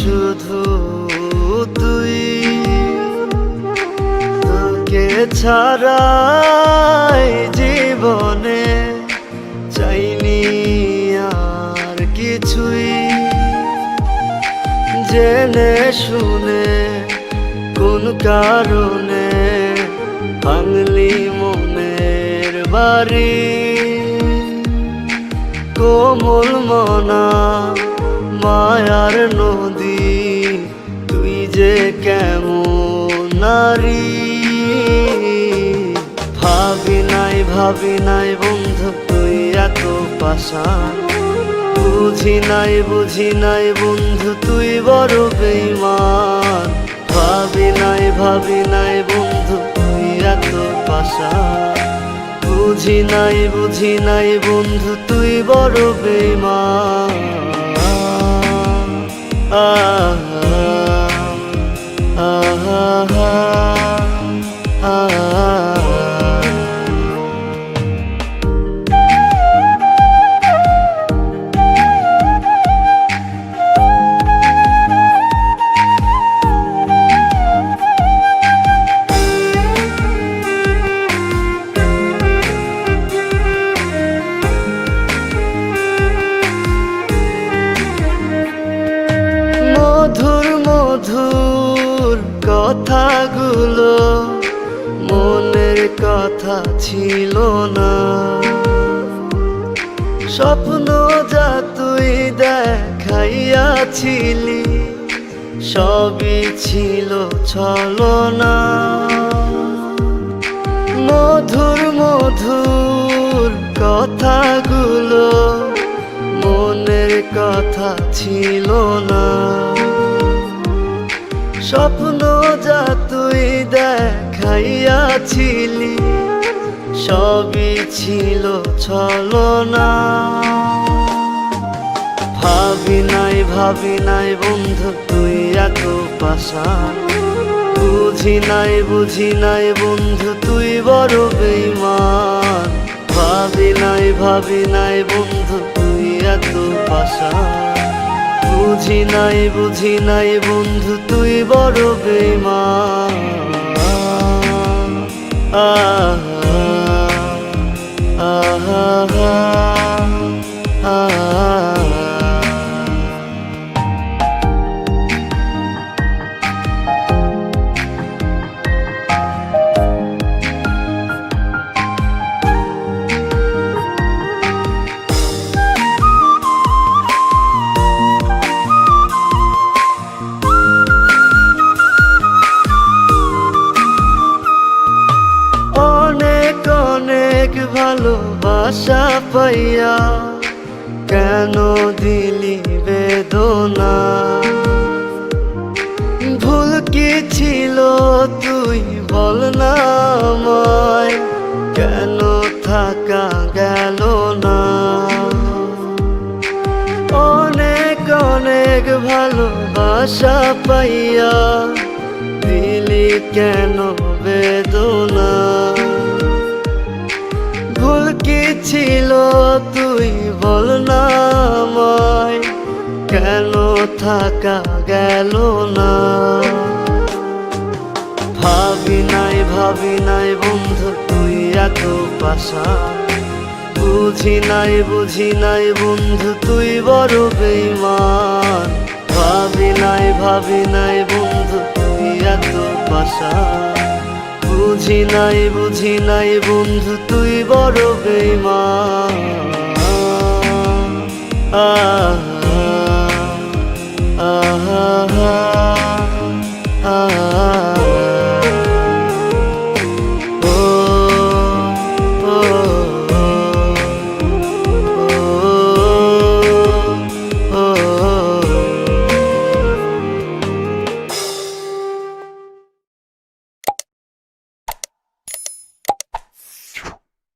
শুধু তুই, তোকে ছাড়াই জীবনে চাইনি আর কিছুই। জেনে শুনে কোন কারণে ভাঙলি মনের বাড়ি, কোমল মনা মায়ার নদী, তুই যে কেমন নারী। ভাবি নাই বন্ধু তুই এত পাষাণ, বুঝি নাই বন্ধু তুই বড় বেঈমান। ভাবি নাই বন্ধু তুই এত পাষাণ, বুঝি নাই বন্ধু তুই বড় বেঈমান। মধুর কথাগুলো মনের কথা ছিল না, স্বপ্ন যা তুই দেখাইয়াছিলি সবই ছিল ছলনা। মধুর কথাগুলো মনের কথা ছিল না, স্বপ্ন যা তুই দেখাইয়াছিলি সবই ছিল ছলনা। ভাবি নাই বন্ধু তুই এত পাষাণ, বুঝি নাই বন্ধু তুই বড় বেঈমান। ভাবি নাই বন্ধু তুই এত পাষাণ, বুঝি নাই বন্ধু তুই বড় বেঈমান। অনেক ভালোবাসা পাইয়া কেন দিলি বেদনা, ভুল কি ছিল তুই বল না আমায়, কেন থাকা গেল না। অনেক ভালোবাসা পাইয়া দিলি কেন বেদনা, ভুল কি ছিল তুই বল না আমায়, কেন থাকা গেল না। ভাবি নাই বন্ধু তুই এত পাষাণ, বুঝি নাই বন্ধু তুই বড় বেঈমান। ভাবি নাই বন্ধু তুই এত পাষাণ, বুঝি নাই বন্ধু তুই বড় বেঈমান। আহা